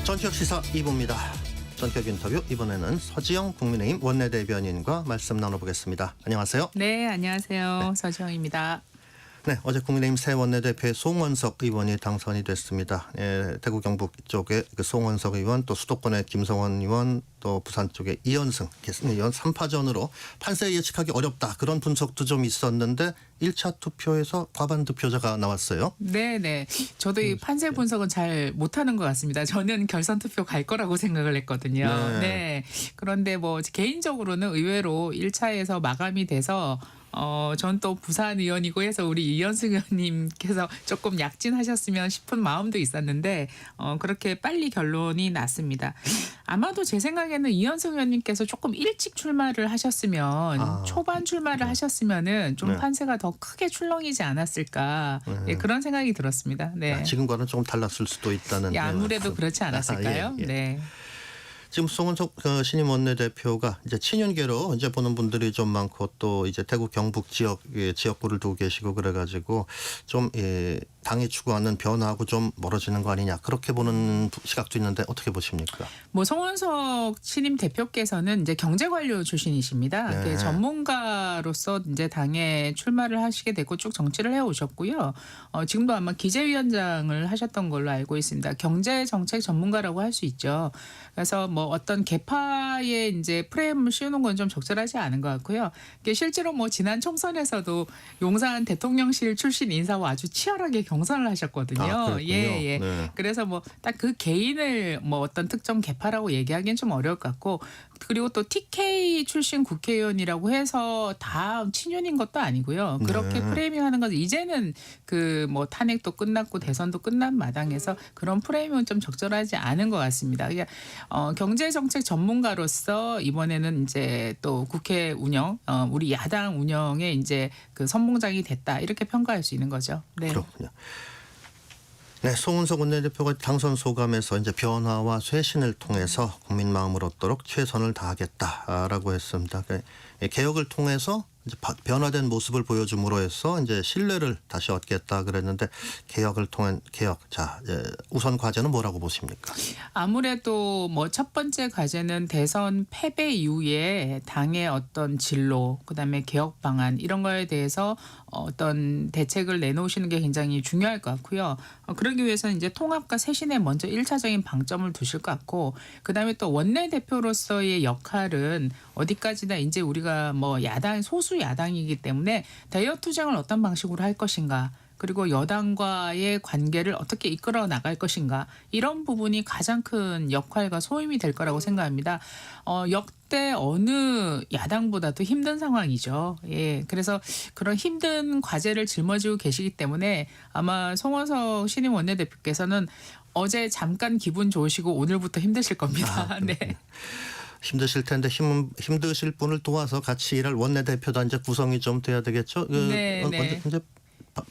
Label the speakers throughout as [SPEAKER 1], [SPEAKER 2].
[SPEAKER 1] 전격 시사 2부입니다. 전격 인터뷰 이번에는 서지영 국민의힘 원내대변인과 말씀 나눠보겠습니다. 안녕하세요.
[SPEAKER 2] 네, 안녕하세요. 서지영입니다.
[SPEAKER 1] 네, 어제 국민의힘 새 원내대표의 송원석 의원이 당선이 됐습니다. 대구 경북 쪽에 그 송원석 의원, 또 수도권의 김성원 의원, 또 부산 쪽의 이현승 의원 3파전으로 판세 예측하기 어렵다, 그런 분석도 좀 있었는데 1차 투표에서 과반 득표자가 나왔어요.
[SPEAKER 2] 네. 저도 이 판세 분석은 잘 못하는 것 같습니다. 저는 결선 투표 갈 거라고 생각을 했거든요. 네. 그런데 뭐 개인적으로는 의외로 1차에서 마감이 돼서 전 또 부산 의원이고 해서 우리 이현승 의원님께서 조금 약진하셨으면 싶은 마음도 있었는데 그렇게 빨리 결론이 났습니다. 아마도 제 생각에는 이현승 의원님께서 조금 일찍 출마를 하셨으면 초반 출마를 하셨으면은 좀 판세가 더 크게 출렁이지 않았을까, 그런 생각이 들었습니다. 네.
[SPEAKER 1] 지금과는 조금 달랐을 수도 있다는.
[SPEAKER 2] 아무래도 그렇지 않았을까요?
[SPEAKER 1] 예.
[SPEAKER 2] 네.
[SPEAKER 1] 지금 송원석 신임 원내대표가 이제 친윤계로 이제 보는 분들이 좀 많고, 또 이제 대구 경북 지역구를 두고 계시고 그래가지고 좀 당이 추구하는 변화하고 좀 멀어지는 거 아니냐, 그렇게 보는 시각도 있는데 어떻게 보십니까?
[SPEAKER 2] 뭐 송원석 신임 대표께서는 이제 경제관료 출신이십니다.
[SPEAKER 1] 네.
[SPEAKER 2] 전문가로서 이제 당에 출마를 하시게 되고 쭉 정치를 해오셨고요. 지금도 아마 기재위원장을 하셨던 걸로 알고 있습니다. 경제 정책 전문가라고 할 수 있죠. 그래서 뭐 어떤 계파의 이제 프레임을 씌우는 건 좀 적절하지 않은 것 같고요. 실제로 뭐 지난 총선에서도 용산 대통령실 출신 인사와 아주 치열하게 경선을 하셨거든요. 예.
[SPEAKER 1] 네.
[SPEAKER 2] 그래서 뭐 딱 그 개인을 뭐 어떤 특정 계파라고 얘기하기는 좀 어려울 것 같고, 그리고 또 TK 출신 국회의원이라고 해서 다 친윤인 것도 아니고요. 그렇게 프레이밍하는 건 이제는 그 뭐 탄핵도 끝났고 대선도 끝난 마당에서 그런 프레이밍은 좀 적절하지 않은 것 같습니다. 경제 정책 전문가로서 이번에는 이제 또 국회 운영, 우리 야당 운영에 이제 그 선봉장이 됐다, 이렇게 평가할 수 있는 거죠. 네.
[SPEAKER 1] 그렇군요. 네, 송원석 원내대표가 당선 소감에서 이제 변화와 쇄신을 통해서 국민 마음을 얻도록 최선을 다하겠다라고 했습니다. 개혁을 통해서 이제 변화된 모습을 보여줌으로 해서 이제 신뢰를 다시 얻겠다 그랬는데, 개혁을 통한 개혁, 우선 과제는 뭐라고 보십니까?
[SPEAKER 2] 아무래도 뭐 첫 번째 과제는 대선 패배 이후에 당의 어떤 진로, 그다음에 개혁 방안, 이런 거에 대해서 어떤 대책을 내놓으시는 게 굉장히 중요할 것 같고요. 그러기 위해서는 이제 통합과 쇄신에 먼저 1차적인 방점을 두실 것 같고, 그다음에 또 원내대표로서의 역할은 어디까지나 이제 우리가 뭐 소수 야당이기 때문에 대여 투쟁을 어떤 방식으로 할 것인가, 그리고 여당과의 관계를 어떻게 이끌어 나갈 것인가, 이런 부분이 가장 큰 역할과 소임이 될 거라고 생각합니다. 역대 어느 야당보다도 힘든 상황이죠. 예, 그래서 그런 힘든 과제를 짊어지고 계시기 때문에 아마 송원석 신임 원내대표께서는 어제 잠깐 기분 좋으시고 오늘부터 힘드실 겁니다. 네.
[SPEAKER 1] 힘드실 텐데 힘드실 분을 도와서 같이 일할 원내대표단 구성이 좀 돼야 되겠죠?
[SPEAKER 2] 네.
[SPEAKER 1] 이제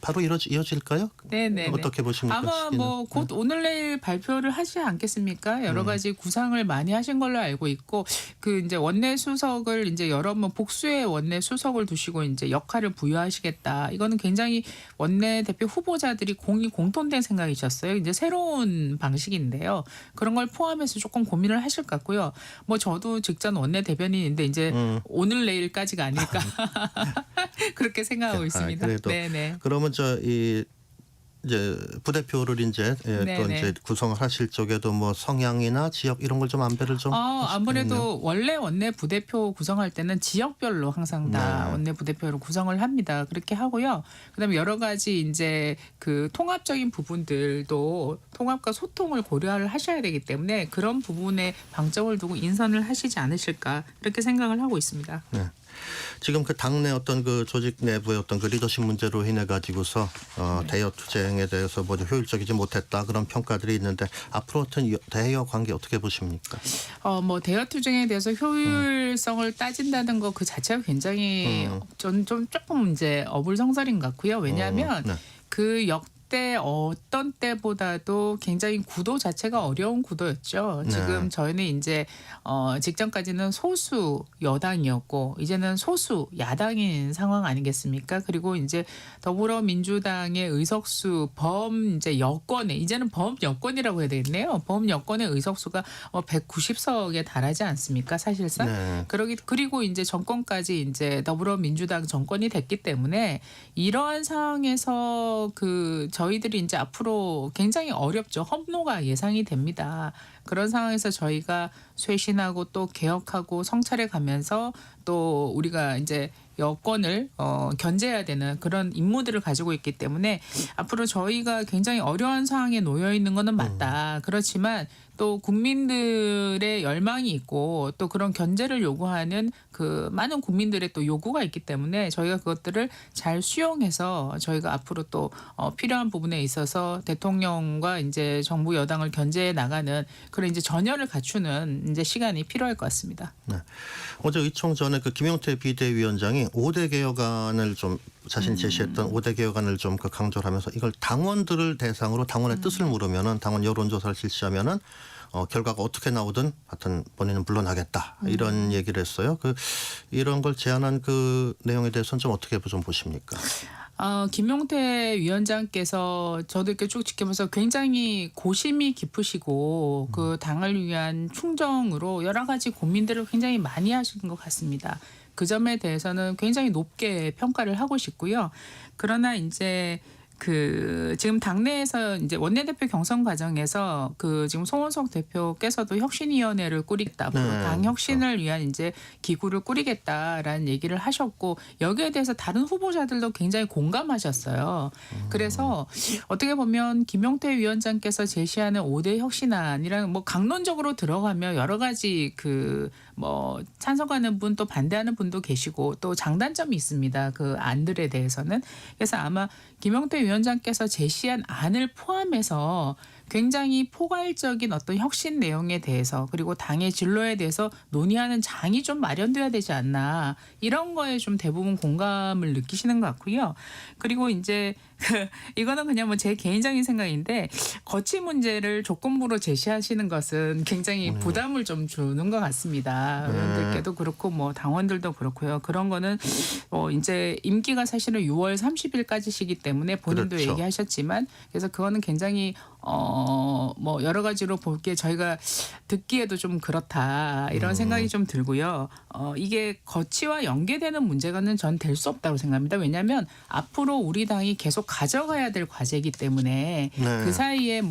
[SPEAKER 1] 바로 이어질까요?
[SPEAKER 2] 네.
[SPEAKER 1] 어떻게 보십니까?
[SPEAKER 2] 아마 뭐 곧 오늘 내일 발표를 하지 않겠습니까? 여러 가지 구상을 많이 하신 걸로 알고 있고, 그 이제 원내 수석을 이제 여러 번 복수의 원내 수석을 두시고 이제 역할을 부여하시겠다. 이거는 굉장히 원내 대표 후보자들이 공통된 생각이셨어요. 이제 새로운 방식인데요. 그런 걸 포함해서 조금 고민을 하실 것 같고요. 뭐 저도 직전 원내 대변인인데 이제 오늘 내일까지가 아닐까 그렇게 생각하고 있습니다.
[SPEAKER 1] 그래도
[SPEAKER 2] 네네.
[SPEAKER 1] 그러면 이제 부대표를 이제 또 이제 구성을 하실 적에도 뭐 성향이나 지역 이런 걸 좀 안배를 좀
[SPEAKER 2] 아무래도 원래 원내 부대표 구성할 때는 지역별로 항상 다 원내 부대표로 구성을 합니다. 그렇게 하고요. 그다음에 여러 가지 이제 그 통합적인 부분들도 통합과 소통을 고려를 하셔야 되기 때문에 그런 부분에 방점을 두고 인선을 하시지 않으실까, 이렇게 생각을 하고 있습니다.
[SPEAKER 1] 네. 지금 그 당내 어떤 그 조직 내부의 어떤 그 리더십 문제로 인해 가지고서 대여 투쟁에 대해서 뭐 효율적이지 못했다, 그런 평가들이 있는데, 앞으로 어떤 대여 관계 어떻게 보십니까?
[SPEAKER 2] 뭐 대여 투쟁에 대해서 효율성을 따진다는 거 그 자체가 굉장히 전 좀 조금 이제 어불성설인 것 같고요. 왜냐하면 그 그때 어떤 때보다도 굉장히 구도 자체가 어려운 구도였죠.
[SPEAKER 1] 네.
[SPEAKER 2] 지금 저희는 이제 직전까지는 소수 여당이었고 이제는 소수 야당인 상황 아니겠습니까? 그리고 이제 더불어민주당의 의석수 이제 여권에 이제는 범 여권이라고 해야 되겠네요. 범 여권의 의석수가 190석에 달하지 않습니까? 사실상.
[SPEAKER 1] 네.
[SPEAKER 2] 그리고 이제 정권까지 이제 더불어민주당 정권이 됐기 때문에 이러한 상황에서 저희들이 이제 앞으로 굉장히 어렵죠. 험로가 예상이 됩니다. 그런 상황에서 저희가 쇄신하고 또 개혁하고 성찰해 가면서 또 우리가 이제 여권을 견제해야 되는 그런 임무들을 가지고 있기 때문에 앞으로 저희가 굉장히 어려운 상황에 놓여 있는 것은 맞다. 그렇지만 또 국민들의 열망이 있고 또 그런 견제를 요구하는 그 많은 국민들의 또 요구가 있기 때문에 저희가 그것들을 잘 수용해서 저희가 앞으로 또 필요한 부분에 있어서 대통령과 이제 정부 여당을 견제해 나가는 그런 이제 전열을 갖추는 이제 시간이 필요할 것 같습니다.
[SPEAKER 1] 네. 어제 의총 전에 김용태 비대위원장이 5대 개혁안을 좀 자신 제시했던 5대 개혁안을 좀 강조를 하면서 이걸 당원들을 대상으로 당원의 뜻을 물으면은 당원 여론조사를 실시하면은 결과가 어떻게 나오든 하여튼 본인은 물러나겠다 이런 얘기를 했어요. 이런 걸 제안한 그 내용에 대해서는 좀 어떻게 좀 보십니까?
[SPEAKER 2] 김용태 위원장께서 저도 이렇게 쭉 지켜보면서 굉장히 고심이 깊으시고 그 당을 위한 충정으로 여러 가지 고민들을 굉장히 많이 하신 것 같습니다. 그 점에 대해서는 굉장히 높게 평가를 하고 싶고요. 그러나 이제 지금 당내에서 이제 원내대표 경선 과정에서 지금 송원석 대표께서도 혁신위원회를 꾸리겠다. 앞으로
[SPEAKER 1] 네,
[SPEAKER 2] 당 혁신을 위한 이제 기구를 꾸리겠다라는 얘기를 하셨고 여기에 대해서 다른 후보자들도 굉장히 공감하셨어요. 그래서 어떻게 보면 김용태 위원장께서 제시하는 5대 혁신안이랑 강론적으로 들어가면 여러 가지 찬성하는 분 또 반대하는 분도 계시고 또 장단점이 있습니다. 그 안들에 대해서는. 그래서 아마 김용태 위원장께서 제시한 안을 포함해서 굉장히 포괄적인 어떤 혁신 내용에 대해서 그리고 당의 진로에 대해서 논의하는 장이 좀 마련돼야 되지 않나 이런 거에 좀 대부분 공감을 느끼시는 것 같고요. 그리고 이제 이거는 그냥 제 개인적인 생각인데 거치 문제를 조건부로 제시하시는 것은 굉장히 부담을 좀 주는 것 같습니다. 의원들께도 그렇고 당원들도 그렇고요. 그런 거는 이제 임기가 사실은 6월 30일까지시기 때문에 본인도
[SPEAKER 1] 그렇죠.
[SPEAKER 2] 얘기하셨지만 그래서 그거는 굉장히 여러 가지로 볼게 저희가 듣기에도 좀 그렇다 이런 생각이 좀 들고요. 이게 거치와 연계되는 문제가는 전 될 수 없다고 생각합니다. 왜냐하면 앞으로 우리 당이 계속 가져가야 될 과제이기 때문에
[SPEAKER 1] 네.
[SPEAKER 2] 그 사이에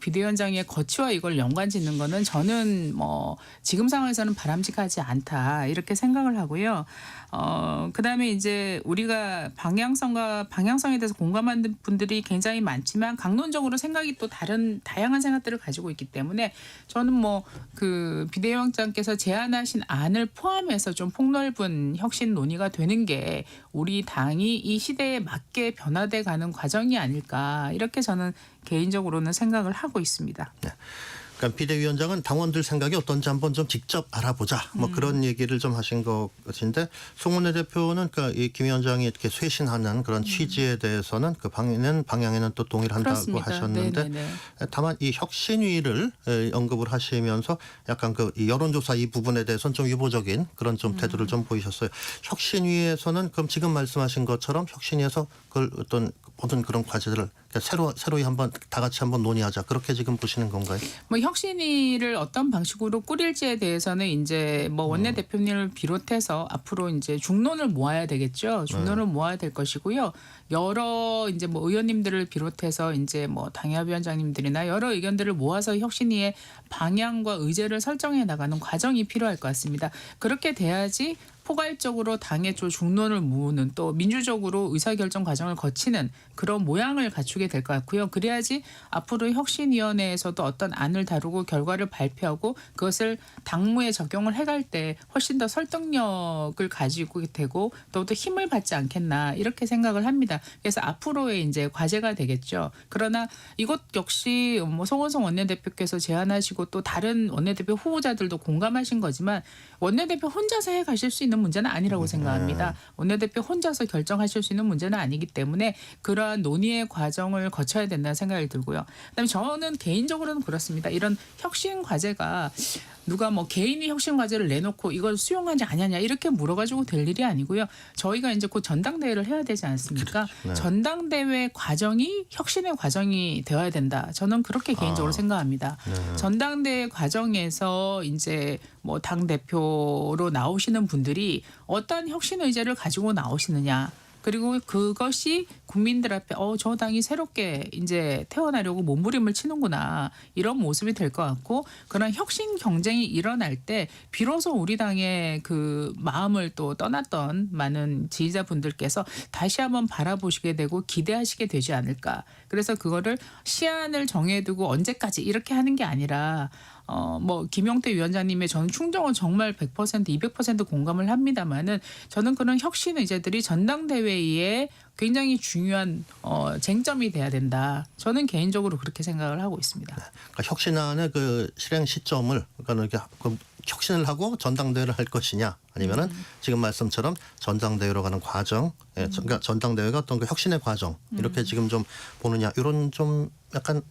[SPEAKER 2] 비대위원장의 거치와 이걸 연관짓는 거는 저는 지금 상황에서는 바람직하지 않다 이렇게 생각을 하고요. 그다음에 이제 우리가 방향성에 대해서 공감하는 분들이 굉장히 많지만 강론적으로 생각이 또 다양한 생각들을 가지고 있기 때문에 저는 비대위원장께서 제안하신 안을 포함해서 좀 폭넓은 혁신 논의가 되는 게 우리 당이 이 시대에 맞게 변화돼 가는 과정이 아닐까 이렇게 저는 개인적으로는 생각을 하고 있습니다.
[SPEAKER 1] 네. 그러니까 비대위원장은 당원들 생각이 어떤지 한번 좀 직접 알아보자. 그런 얘기를 좀 하신 것 같은데 송원내 대표는 이 김 위원장이 이렇게 쇄신하는 그런 취지에 대해서는 방향에는 또 동일한다고
[SPEAKER 2] 그렇습니다.
[SPEAKER 1] 하셨는데
[SPEAKER 2] 네네네.
[SPEAKER 1] 다만 이 혁신위를 언급을 하시면서 약간 이 여론조사 이 부분에 대해서는 좀 유보적인 그런 좀 태도를 좀 보이셨어요. 혁신위에서는 그럼 지금 말씀하신 것처럼 혁신위에서 그걸 어떤 모든 그런 과제들을 새로이 한번 다 같이 한번 논의하자 그렇게 지금 보시는 건가요?
[SPEAKER 2] 혁신위를 어떤 방식으로 꾸릴지에 대해서는 이제 원내 대표님을 비롯해서 앞으로 이제 중론을 모아야 되겠죠. 중론을 모아야 될 것이고요. 여러 이제 의원님들을 비롯해서 이제 당협위원장님들이나 여러 의견들을 모아서 혁신위의 방향과 의제를 설정해 나가는 과정이 필요할 것 같습니다. 그렇게 돼야지 포괄적으로 당의 중론을 모으는 또 민주적으로 의사결정 과정을 거치는 그런 모양을 갖추게 될 것 같고요. 그래야지 앞으로 혁신위원회에서도 어떤 안을 다루고 결과를 발표하고 그것을 당무에 적용을 해갈 때 훨씬 더 설득력을 가지고 되고 또 힘을 받지 않겠나 이렇게 생각을 합니다. 그래서 앞으로의 이제 과제가 되겠죠. 그러나 이것 역시 송원석 원내대표께서 제안하시고 또 다른 원내대표 후보자들도 공감하신 거지만 원내대표 혼자서 해 가실 수 있는 있는 문제는 아니라고 생각합니다. 원내대표 혼자서 결정하실 수 있는 문제는 아니기 때문에 그러한 논의의 과정을 거쳐야 된다는 생각이 들고요. 그다음에 저는 개인적으로는 그렇습니다. 이런 혁신 과제가 누가 뭐 개인이 혁신 과제를 내놓고 이걸 수용하지 않느냐 이렇게 물어가지고 될 일이 아니고요. 저희가 이제 곧 전당대회를 해야 되지 않습니까?
[SPEAKER 1] 네.
[SPEAKER 2] 전당대회 과정이 혁신의 과정이 되어야 된다. 저는 그렇게 개인적으로 생각합니다. 전당대회 과정에서 이제 뭐 당 대표로 나오시는 분들이 어떤 혁신 의제를 가지고 나오시느냐. 그리고 그것이 국민들 앞에 저 당이 새롭게 이제 태어나려고 몸부림을 치는구나 이런 모습이 될 것 같고 그런 혁신 경쟁이 일어날 때 비로소 우리 당의 그 마음을 또 떠났던 많은 지지자분들께서 다시 한번 바라보시게 되고 기대하시게 되지 않을까. 그래서 그거를 시한을 정해두고 언제까지 이렇게 하는 게 아니라 뭐 김용태 위원장님의 저는 충정은 정말 100% 200% 공감을 합니다만은 저는 그런 혁신 의제들이 전당대회에 굉장히 중요한 쟁점이 돼야 된다. 저는 개인적으로 그렇게 생각을 하고 있습니다.
[SPEAKER 1] 그러니까 혁신안의 그 실행 시점을 그러니까 이렇게 그 혁신을 하고 전당대회를 할 것이냐 아니면은 지금 말씀처럼 전당대회로 가는 과정, 그러니까 전당대회가 어떤 그 혁신의 과정 이렇게 지금 좀 보느냐 이런 좀 약간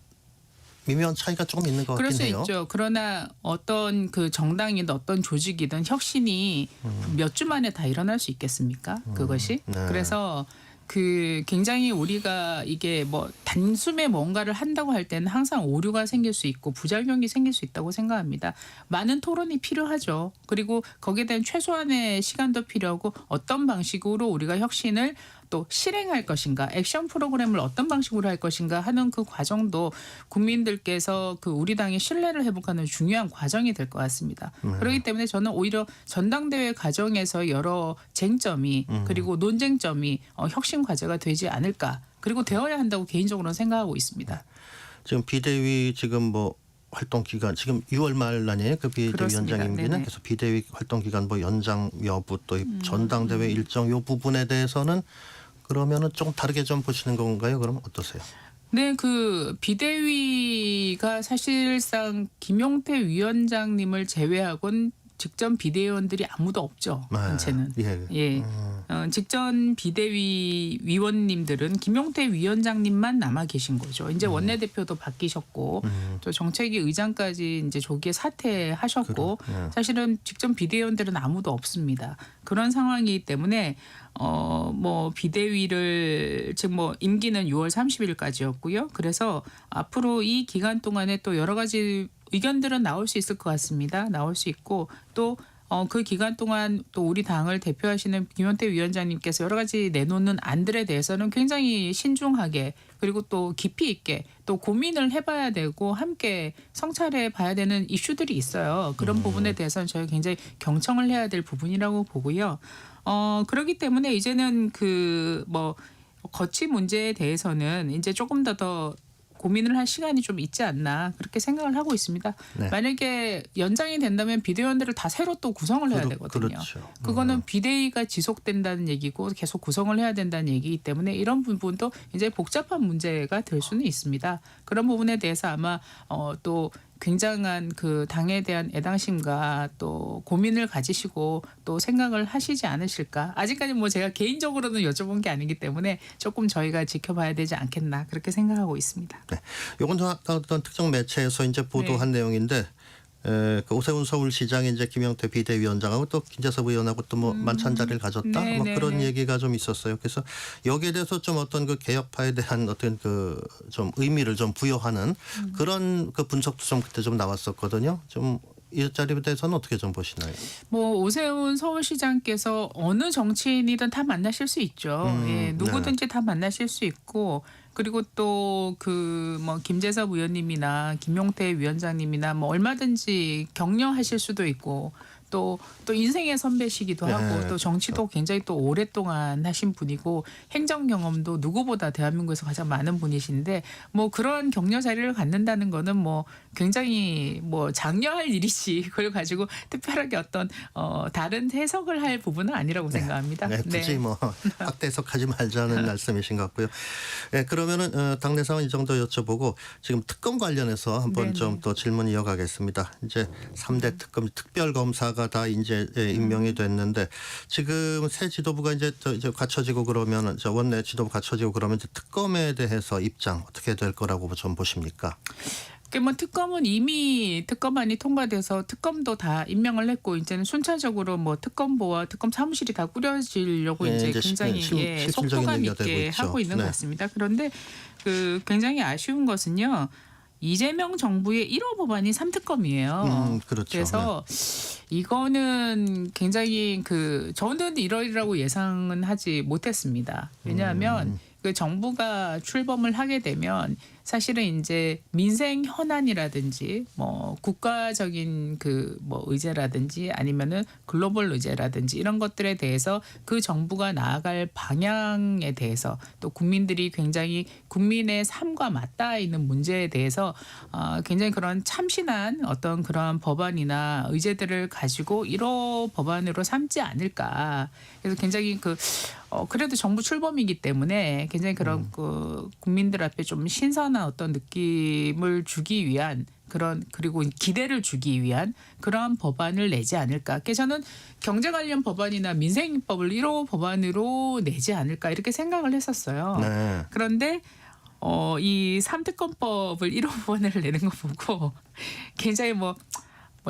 [SPEAKER 1] 미묘한 차이가 조금 있는 것
[SPEAKER 2] 그럴
[SPEAKER 1] 같긴
[SPEAKER 2] 수
[SPEAKER 1] 해요.
[SPEAKER 2] 있죠. 그러나 어떤 그 정당이든 어떤 조직이든 혁신이 몇 주 만에 다 일어날 수 있겠습니까? 그것이.
[SPEAKER 1] 네.
[SPEAKER 2] 그래서 그 굉장히 우리가 이게 뭐 단숨에 뭔가를 한다고 할 때는 항상 오류가 생길 수 있고 부작용이 생길 수 있다고 생각합니다. 많은 토론이 필요하죠. 그리고 거기에 대한 최소한의 시간도 필요하고 어떤 방식으로 우리가 혁신을 또 실행할 것인가, 액션 프로그램을 어떤 방식으로 할 것인가 하는 그 과정도 국민들께서 그 우리 당의 신뢰를 회복하는 중요한 과정이 될 것 같습니다. 그렇기 때문에 저는 오히려 전당대회 과정에서 여러 쟁점이 그리고 논쟁점이 혁신 과제가 되지 않을까. 그리고 되어야 한다고 개인적으로는 생각하고 있습니다.
[SPEAKER 1] 지금 비대위 지금 뭐 활동 기간 지금 6월 말 아니에요? 그 비대위원장 임기는
[SPEAKER 2] 네네.
[SPEAKER 1] 그래서 비대위 활동 기간 뭐 연장 여부 또 이 전당대회 일정 요 부분에 대해서는 그러면은 조금 다르게 좀 보시는 건가요? 그럼 어떠세요?
[SPEAKER 2] 네, 그 비대위가 사실상 김용태 위원장님을 제외하고는 직전 비대위원들이 아무도 없죠. 전체는. 예. 직전 비대위 위원님들은 김용태 위원장님만 남아 계신 거죠. 이제 원내대표도 바뀌셨고 또 정책위 의장까지 이제 조기에 사퇴하셨고 사실은 직전 비대위원들은 아무도 없습니다. 그런 상황이기 때문에 뭐 비대위를 지금 뭐 임기는 6월 30일까지였고요. 그래서 앞으로 이 기간 동안에 또 여러 가지 의견들은 나올 수 있을 것 같습니다. 나올 수 있고 또 그 기간 동안 또 우리 당을 대표하시는 김용태 위원장님께서 여러 가지 내놓는 안들에 대해서는 굉장히 신중하게 그리고 또 깊이 있게 또 고민을 해봐야 되고 함께 성찰해 봐야 되는 이슈들이 있어요. 그런 부분에 대해서는 저희 굉장히 경청을 해야 될 부분이라고 보고요. 그렇기 때문에 이제는 그 뭐 거치 문제에 대해서는 이제 조금 더 고민을 할 시간이 좀 있지 않나 그렇게 생각을 하고 있습니다.
[SPEAKER 1] 네.
[SPEAKER 2] 만약에 연장이 된다면 비대위원들을 다 새로 또 구성을 해야 되거든요.
[SPEAKER 1] 그렇죠.
[SPEAKER 2] 그거는 비대위가 지속된다는 얘기고 계속 구성을 해야 된다는 얘기이기 때문에 이런 부분도 이제 복잡한 문제가 될 수는 있습니다. 그런 부분에 대해서 아마 또 굉장한 그 당에 대한 애당심과 또 고민을 가지시고 또 생각을 하시지 않으실까. 아직까지 뭐 제가 개인적으로는 여쭤본 게 아니기 때문에 조금 저희가 지켜봐야 되지 않겠나 그렇게 생각하고 있습니다.
[SPEAKER 1] 네. 요건 어떤 특정 매체에서 이제 보도한 내용인데 그 오세훈 서울시장이 이제 김용태 비대위원장하고 또 김재섭 의원하고 또 뭐 만찬 자리를 가졌다 뭐 그런 얘기가 좀 있었어요. 그래서 여기에 대해서 좀 어떤 그 개혁파에 대한 어떤 그 좀 의미를 좀 부여하는 그런 그 분석도 좀 그때 좀 나왔었거든요. 좀 이 자리에 대해서는 어떻게 좀 보시나요?
[SPEAKER 2] 뭐 오세훈 서울시장께서 어느 정치인이든 다 만나실 수 있죠. 예, 누구든지 다 만나실 수 있고 그리고 또 그 뭐 김재섭 의원님이나 김용태 위원장님이나 뭐 얼마든지 격려하실 수도 있고 또 인생의 선배시기도 하고 또 정치도 굉장히 또 오랫동안 하신 분이고 행정 경험도 누구보다 대한민국에서 가장 많은 분이신데 뭐 그런 격려 자리를 갖는다는 거는 뭐 굉장히 뭐 장려할 일이지 그걸 가지고 특별하게 어떤 다른 해석을 할 부분은 아니라고 생각합니다.
[SPEAKER 1] 네, 굳이 뭐 확대 해석하지 말자는 말씀이신 것 같고요. 네, 그러면은 당내 상황 이 정도 여쭤보고 지금 특검 관련해서 한번 좀 또 질문 이어가겠습니다. 이제 3대 특검 특별검사가 지도부자가 다 이제 임명이 됐는데 지금 새 지도부가 이제 갖춰지고 그러면 원내 지도부 갖춰지고 그러면 이제 특검에 대해서 입장 어떻게 될 거라고 좀 보십니까?
[SPEAKER 2] 뭐 특검은 이미 특검안이 통과돼서 특검도 다 임명을 했고 이제는 순차적으로 뭐 특검보와 특검 사무실이 다 꾸려지려고 이제 굉장히 속도감 있게 하고 있는 것 같습니다. 그런데 그 굉장히 아쉬운 것은요. 이재명 정부의 1호 법안이 3특검이에요.
[SPEAKER 1] 그렇죠.
[SPEAKER 2] 그래서 이거는 굉장히 저는 이러리라고 예상은 하지 못했습니다. 왜냐하면 그 정부가 출범을 하게 되면 사실은 이제 민생 현안이라든지 뭐 국가적인 뭐 의제라든지 아니면은 글로벌 의제라든지 이런 것들에 대해서 그 정부가 나아갈 방향에 대해서 또 국민들이 굉장히 국민의 삶과 맞닿아 있는 문제에 대해서 굉장히 그런 참신한 어떤 그런 법안이나 의제들을 가지고 1호 법안으로 삼지 않을까. 그래서 굉장히 그래도 정부 출범이기 때문에 굉장히 그런 국민들 앞에 좀 신선한 어떤 느낌을 주기 위한 그리고 기대를 주기 위한 그러한 법안을 내지 않을까. 그래서 저는 경제 관련 법안이나 민생법을 1호 법안으로 내지 않을까 이렇게 생각을 했었어요.
[SPEAKER 1] 네.
[SPEAKER 2] 그런데 이 3특검법을 1호 법안을 내는 거 보고 굉장히 뭐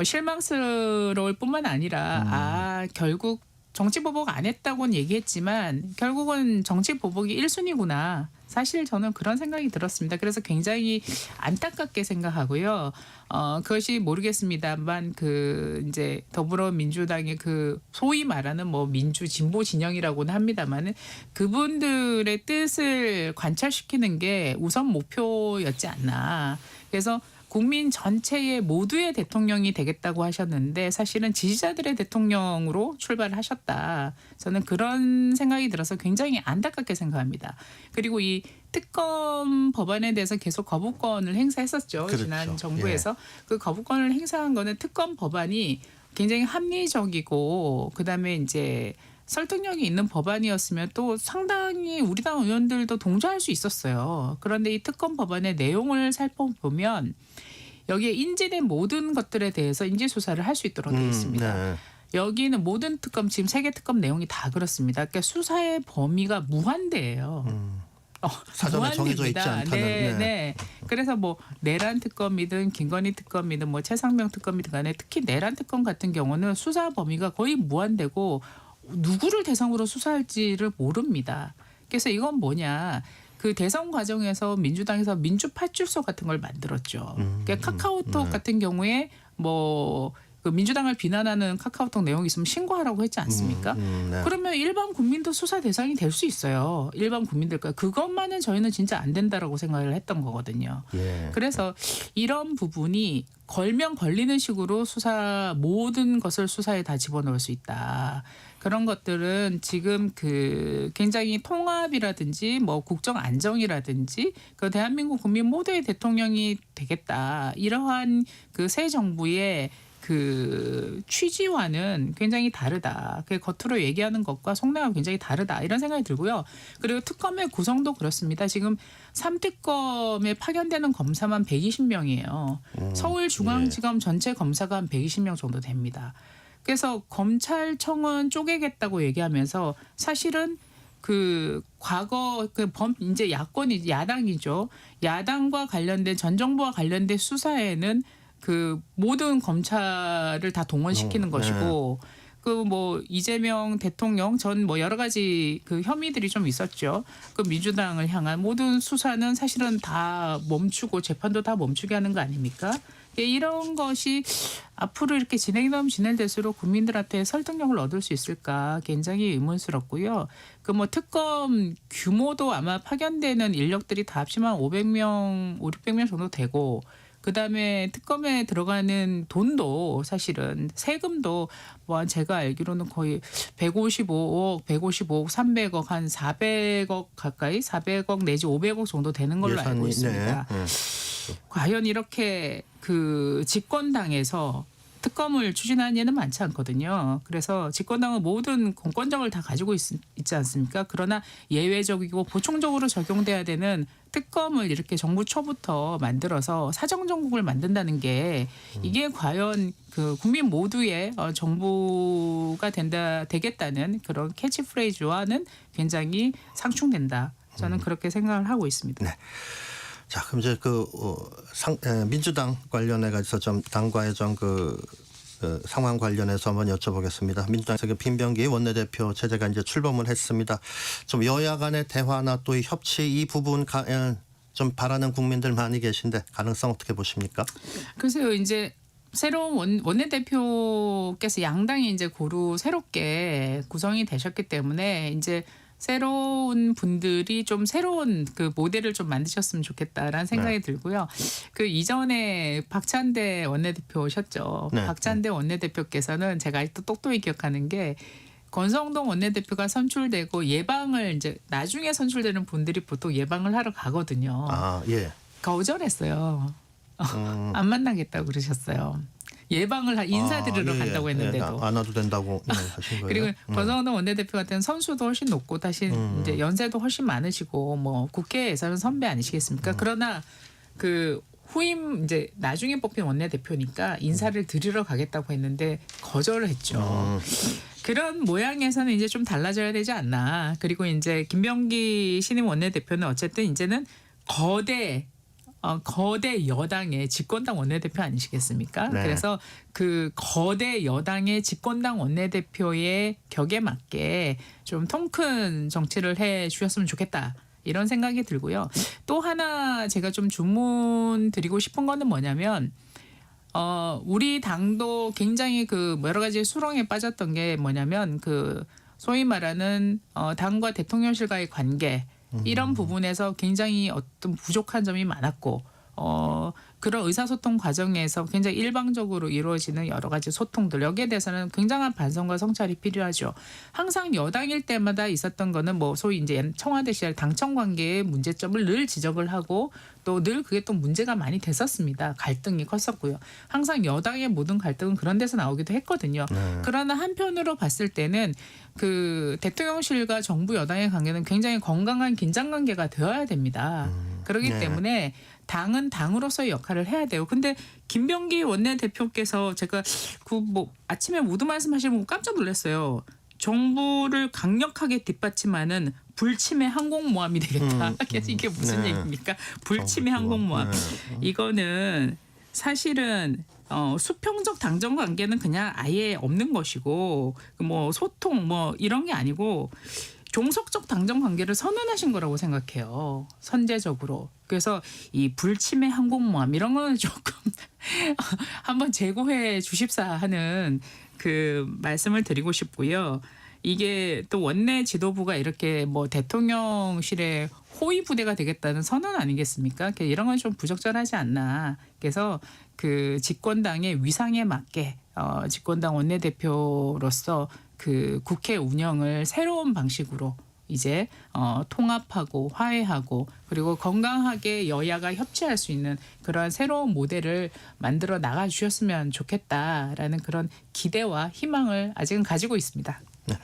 [SPEAKER 2] 실망스러울 뿐만 아니라 결국 정치보복 안 했다고는 얘기했지만 결국은 정치보복이 1순위구나. 사실 저는 그런 생각이 들었습니다. 그래서 굉장히 안타깝게 생각하고요. 그것이 모르겠습니다만 이제 더불어민주당의 소위 말하는 뭐 민주 진보 진영이라고는 합니다만은 그분들의 뜻을 관철시키는 게 우선 목표였지 않나. 그래서 국민 전체의 모두의 대통령이 되겠다고 하셨는데 사실은 지지자들의 대통령으로 출발을 하셨다. 저는 그런 생각이 들어서 굉장히 안타깝게 생각합니다. 그리고 이 특검 법안에 대해서 계속 거부권을 행사했었죠.
[SPEAKER 1] 그렇죠.
[SPEAKER 2] 지난 정부에서. 그 거부권을 행사한 거는 특검 법안이 굉장히 합리적이고 그다음에 이제 설득력이 있는 법안이었으면 또 상당히 우리 당 의원들도 동조할 수 있었어요. 그런데 이 특검 법안의 내용을 살펴보면 여기에 인지된 모든 것들에 대해서 인지수사를 할 수 있도록 되어 있습니다.
[SPEAKER 1] 네.
[SPEAKER 2] 여기는 모든 특검 지금 3개 특검 내용이 다 그렇습니다. 그러니까 수사의 범위가 무한대예요.
[SPEAKER 1] 사전에 정해져 있지 않다는.
[SPEAKER 2] 네. 그래서 뭐 내란 특검이든 김건희 특검이든 뭐 최상병 특검이든 간에 특히 내란 특검 같은 경우는 수사 범위가 거의 무한대고 누구를 대상으로 수사할지를 모릅니다. 그래서 이건 뭐냐. 그 대선 과정에서 민주당에서 민주파출소 같은 걸 만들었죠. 그러니까 카카오톡 같은 경우에 그 민주당을 비난하는 카카오톡 내용이 있으면 신고하라고 했지 않습니까?
[SPEAKER 1] 네.
[SPEAKER 2] 그러면 일반 국민도 수사 대상이 될 수 있어요. 일반 국민들과 그것만은 저희는 진짜 안 된다라고 생각을 했던 거거든요.
[SPEAKER 1] 예.
[SPEAKER 2] 그래서 이런 부분이 걸면 걸리는 식으로 모든 것을 수사에 다 집어넣을 수 있다. 그런 것들은 지금 굉장히 통합이라든지 뭐 국정 안정이라든지 대한민국 국민 모두의 대통령이 되겠다. 이러한 새 정부의 취지와는 굉장히 다르다. 겉으로 얘기하는 것과 속내가 굉장히 다르다. 이런 생각이 들고요. 그리고 특검의 구성도 그렇습니다. 지금 3특검에 파견되는 검사만 120명이에요. 서울중앙지검 전체 검사가 한 120명 정도 됩니다. 그래서 검찰청은 쪼개겠다고 얘기하면서 사실은 과거 이제 야당이죠. 야당과 관련된 전 정부와 관련된 수사에는 모든 검찰을 다 동원시키는 것이고 이재명 대통령 전 여러 가지 혐의들이 좀 있었죠. 민주당을 향한 모든 수사는 사실은 다 멈추고 재판도 다 멈추게 하는 거 아닙니까? 이런 것이 앞으로 이렇게 진행되면 진행될수록 국민들한테 설득력을 얻을 수 있을까 굉장히 의문스럽고요. 특검 규모도 아마 파견되는 인력들이 다 합치면 500명, 600명 정도 되고 그다음에 특검에 들어가는 돈도 사실은 세금도 제가 알기로는 거의 155억, 300억, 한 400억 가까이 400억 내지 500억 정도 되는 걸로 알고 있습니다. 과연 이렇게 집권당에서 특검을 추진하는 예는 많지 않거든요. 그래서 집권당은 모든 공권력을 다 가지고 있지 않습니까? 그러나 예외적이고 보충적으로 적용돼야 되는 특검을 이렇게 정부 초부터 만들어서 사정정국을 만든다는 게 이게 과연 그 국민 모두의 정부가 되겠다는 그런 캐치프레이즈와는 굉장히 상충된다. 저는 그렇게 생각을 하고 있습니다.
[SPEAKER 1] 네. 자, 그럼 이제 민주당 관련해 가지고 좀 당과의 좀 상황 관련해서 한번 여쭤보겠습니다. 민주당에서 김병기 원내대표 체제가 이제 출범을 했습니다. 좀 여야 간의 대화나 또 이 협치 이 부분 좀 바라는 국민들 많이 계신데 가능성 어떻게 보십니까?
[SPEAKER 2] 글쎄요, 이제 새로운 원내대표께서 양당이 이제 고루 새롭게 구성이 되셨기 때문에 이제 새로운 분들이 좀 새로운 그 모델을 좀 만드셨으면 좋겠다라는 생각이 들고요. 그 이전에 박찬대 원내대표셨죠.
[SPEAKER 1] 네.
[SPEAKER 2] 박찬대 원내대표께서는 제가 아직도 똑똑히 기억하는 게 권성동 원내대표가 선출되고 예방을 이제 나중에 선출되는 분들이 보통 예방을 하러 가거든요.
[SPEAKER 1] 아, 예.
[SPEAKER 2] 거절했어요. 안 만나겠다고 그러셨어요. 인사드리러 간다고 했는데도.
[SPEAKER 1] 안 와도 된다고 하신 거예요.
[SPEAKER 2] 그리고 권성동 원내대표 같은 선수도 훨씬 높고 다시 이제 연세도 훨씬 많으시고 뭐 국회에서는 선배 아니시겠습니까? 그러나 그 후임 이제 나중에 뽑힌 원내대표니까 인사를 드리러 가겠다고 했는데 거절을 했죠. 그런 모양에서는 이제 좀 달라져야 되지 않나. 그리고 이제 김병기 신임 원내대표는 어쨌든 이제는 거대 여당의 집권당 원내대표 아니시겠습니까?
[SPEAKER 1] 네.
[SPEAKER 2] 그래서 그 거대 여당의 집권당 원내대표의 격에 맞게 좀 통 큰 정치를 해 주셨으면 좋겠다. 이런 생각이 들고요. 또 하나 제가 좀 주문 드리고 싶은 거는 뭐냐면 우리 당도 굉장히 그 여러 가지 수렁에 빠졌던 게 뭐냐면 그 소위 말하는 당과 대통령실과의 관계 이런 부분에서 굉장히 어떤 부족한 점이 많았고 그런 의사소통 과정에서 굉장히 일방적으로 이루어지는 여러 가지 소통들 여기에 대해서는 굉장한 반성과 성찰이 필요하죠. 항상 여당일 때마다 있었던 거는 뭐 소위 이제 청와대 시절 당청 관계의 문제점을 늘 지적을 하고 또 늘 그게 또 문제가 많이 됐었습니다. 갈등이 컸었고요. 항상 여당의 모든 갈등은 그런 데서 나오기도 했거든요. 그러나 한편으로 봤을 때는 그 대통령실과 정부 여당의 관계는 굉장히 건강한 긴장 관계가 되어야 됩니다. 그렇기 때문에 당은 당으로서의 역할을 해야 돼요. 근데 김병기 원내대표께서 제가 그 뭐 아침에 모두 말씀하시면 깜짝 놀랐어요. 정부를 강력하게 뒷받침하는 불침해 항공모함이 되겠다. 이게 무슨 얘기입니까? 불침해 항공모함. 이거는 사실은 수평적 당정 관계는 그냥 아예 없는 것이고 뭐 소통 뭐 이런 게 아니고 종속적 당정 관계를 선언하신 거라고 생각해요. 선제적으로. 그래서 이 불침해 항공모함 이런 거는 조금 한번 재고해 주십사 하는 그 말씀을 드리고 싶고요. 이게 또 원내 지도부가 이렇게 뭐 대통령실의 호위 부대가 되겠다는 선언 아니겠습니까? 이런 건 좀 부적절하지 않나. 그래서 그 집권당의 위상에 맞게 집권당 원내대표로서 그 국회 운영을 새로운 방식으로 이제 통합하고 화해하고 그리고 건강하게 여야가 협치할 수 있는 그러한 새로운 모델을 만들어 나가 주셨으면 좋겠다라는 그런 기대와 희망을 아직은 가지고 있습니다.
[SPEAKER 1] 네.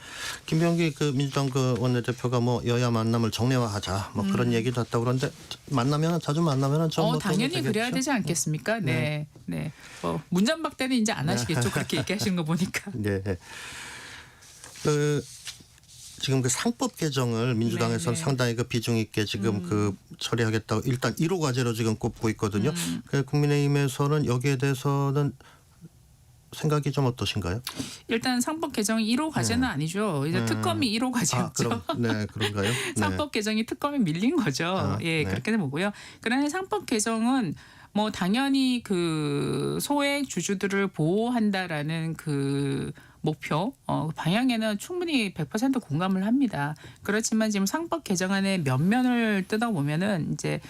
[SPEAKER 1] 김병기 그 민주당 그 원내대표가 뭐 여야 만남을 정례화하자 뭐 그런 얘기도 했다고 그러는데 자주 만나면은 좀
[SPEAKER 2] 당연히 그래야 되지 않겠습니까? 네. 문전박 때는 이제 안 하시겠죠. 그렇게 얘기하시는 거 보니까.
[SPEAKER 1] 네. 지금 그 상법 개정을 민주당에서는 상당히 그 비중 있게 지금 그 처리하겠다고 일단 1호 과제로 지금 꼽고 있거든요. 국민의힘에서는 여기에 대해서는 생각이 좀 어떠신가요?
[SPEAKER 2] 일단 상법 개정이 1호 과제는 아니죠. 이제 특검이 1호 과제였죠.
[SPEAKER 1] 그런가요?
[SPEAKER 2] 상법 개정이 특검에 밀린 거죠. 그렇게 보고요. 그러나 상법 개정은 뭐 당연히 그 소액 주주들을 보호한다라는 그 목표 방향에는 충분히 100% 공감을 합니다. 그렇지만 지금 상법 개정안의 면면을 뜯어보면은 이제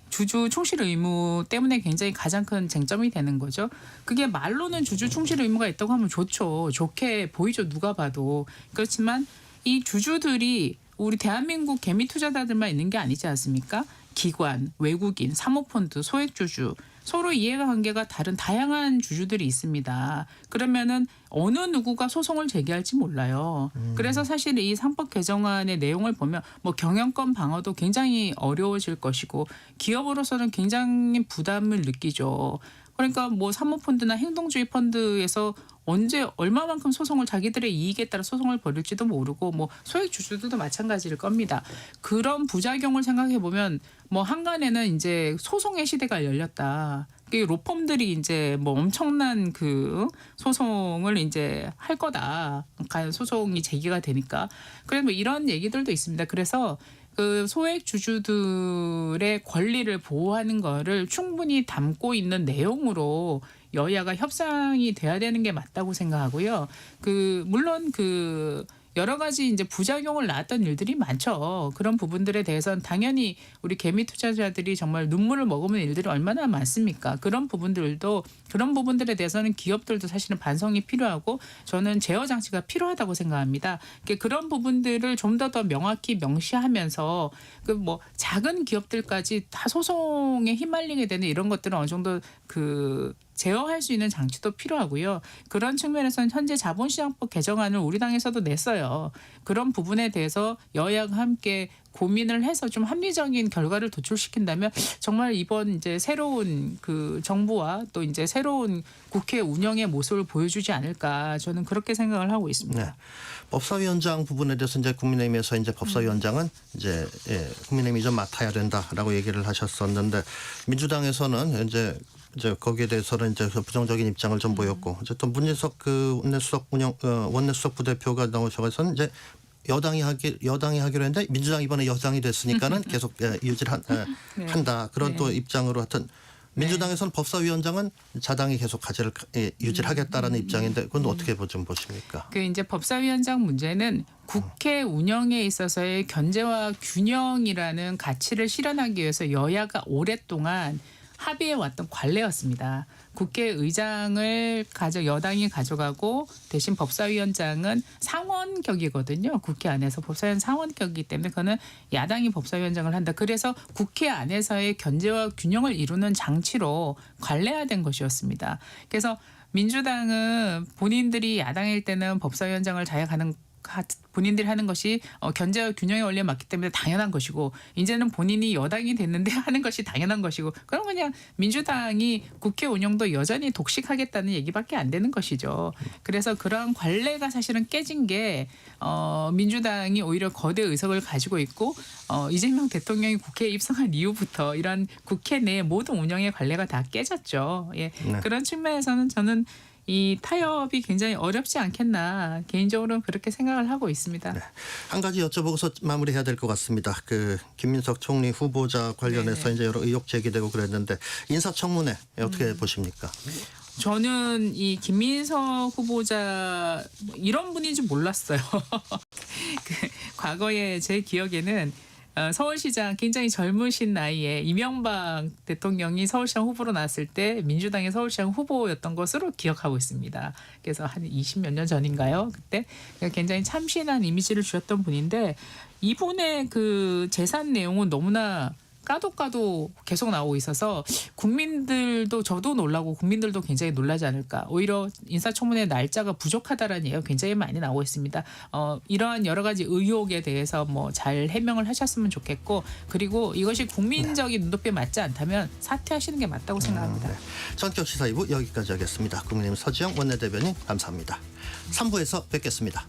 [SPEAKER 2] 주주 충실 의무 때문에 굉장히 가장 큰 쟁점이 되는 거죠. 그게 말로는 주주 충실 의무가 있다고 하면 좋죠. 좋게 보이죠. 누가 봐도. 그렇지만 이 주주들이 우리 대한민국 개미 투자자들만 있는 게 아니지 않습니까? 기관, 외국인, 사모펀드, 소액주주 서로 이해관계가 다른 다양한 주주들이 있습니다. 그러면은 어느 누구가 소송을 제기할지 몰라요. 그래서 사실 이 상법 개정안의 내용을 보면 뭐 경영권 방어도 굉장히 어려워질 것이고 기업으로서는 굉장히 부담을 느끼죠. 그러니까 뭐 사모펀드나 행동주의 펀드에서 언제 얼마만큼 소송을 자기들의 이익에 따라 소송을 벌일지도 모르고 뭐 소액 주주들도 마찬가지일 겁니다. 그런 부작용을 생각해 보면 뭐 한간에는 이제 소송의 시대가 열렸다. 로펌들이 이제 뭐 엄청난 그 소송을 이제 할 거다. 과연 소송이 제기가 되니까. 그래서 뭐 이런 얘기들도 있습니다. 그래서 그 소액 주주들의 권리를 보호하는 거를 충분히 담고 있는 내용으로 여야가 협상이 돼야 되는 게 맞다고 생각하고요. 물론 여러 가지 이제 부작용을 낳았던 일들이 많죠. 그런 부분들에 대해서는 당연히 우리 개미 투자자들이 정말 눈물을 머금은 일들이 얼마나 많습니까? 그런 부분들에 대해서는 기업들도 사실은 반성이 필요하고 저는 제어 장치가 필요하다고 생각합니다. 그런 부분들을 좀 더 명확히 명시하면서 뭐 작은 기업들까지 다 소송에 휘말리게 되는 이런 것들은 어느 정도 제어할 수 있는 장치도 필요하고요. 그런 측면에서는 현재 자본시장법 개정안을 우리 당에서도 냈어요. 그런 부분에 대해서 여야가 함께 고민을 해서 좀 합리적인 결과를 도출시킨다면 정말 이번 이제 새로운 정부와 또 이제 새로운 국회 운영의 모습을 보여주지 않을까 저는 그렇게 생각을 하고 있습니다.
[SPEAKER 1] 네. 법사위원장 부분에 대해서 이제 국민의힘에서 이제 법사위원장은 이제 국민의힘이 좀 맡아야 된다라고 얘기를 하셨었는데 민주당에서는 이제 거기에 대해서는 이제 부정적인 입장을 좀 보였고 이제 또 문희석 원내수석 부대표가 나오셔서 이제 여당이 하기로 했는데 민주당 이번에 여당이 됐으니까는 계속 유지를 한다 그런 또 입장으로 하여튼 민주당에서는 법사위원장은 자당이 계속 유지를 하겠다라는 입장인데 그건 어떻게 좀 보십니까?
[SPEAKER 2] 이제 법사위원장 문제는 국회 운영에 있어서의 견제와 균형이라는 가치를 실현하기 위해서 여야가 오랫동안 합의해 왔던 관례였습니다. 국회의장을 여당이 가져가고 대신 법사위원장은 상원격이거든요. 국회 안에서 법사위원 상원격이기 때문에 그거는 야당이 법사위원장을 한다. 그래서 국회 안에서의 견제와 균형을 이루는 장치로 관례화된 것이었습니다. 그래서 민주당은 본인들이 야당일 때는 법사위원장을 본인들이 하는 것이 견제와 균형의 원리에 맞기 때문에 당연한 것이고 이제는 본인이 여당이 됐는데 하는 것이 당연한 것이고 그럼 그냥 민주당이 국회 운영도 여전히 독식하겠다는 얘기밖에 안 되는 것이죠. 그래서 그런 관례가 사실은 깨진 게 민주당이 오히려 거대 의석을 가지고 있고 이재명 대통령이 국회에 입성한 이후부터 이런 국회 내 모든 운영의 관례가 다 깨졌죠. 예.
[SPEAKER 1] 네.
[SPEAKER 2] 그런 측면에서는 저는 이 타협이 굉장히 어렵지 않겠나 개인적으로는 그렇게 생각을 하고 있습니다.
[SPEAKER 1] 네. 한 가지 여쭤보고서 마무리해야 될 것 같습니다. 김민석 총리 후보자 관련해서 이제 여러 의혹 제기되고 그랬는데 인사청문회 어떻게 보십니까?
[SPEAKER 2] 저는 이 김민석 후보자 이런 분인지 몰랐어요. 과거에 제 기억에는 서울시장 굉장히 젊으신 나이에 이명박 대통령이 서울시장 후보로 나왔을 때 민주당의 서울시장 후보였던 것으로 기억하고 있습니다. 그래서 한 20몇 년 전인가요? 그때 굉장히 참신한 이미지를 주셨던 분인데 이분의 재산 내용은 너무나 까도 계속 나오고 있어서 국민들도 저도 놀라고 국민들도 굉장히 놀라지 않을까. 오히려 인사청문회 날짜가 부족하다라는 얘기가 굉장히 많이 나오고 있습니다. 이러한 여러 가지 의혹에 대해서 잘 해명을 하셨으면 좋겠고 그리고 이것이 국민적인 눈높이에 맞지 않다면 사퇴하시는 게 맞다고 생각합니다.
[SPEAKER 1] 네. 전격 시사 2부 여기까지 하겠습니다. 국민의힘 서지영 원내대변인 감사합니다. 3부에서 뵙겠습니다.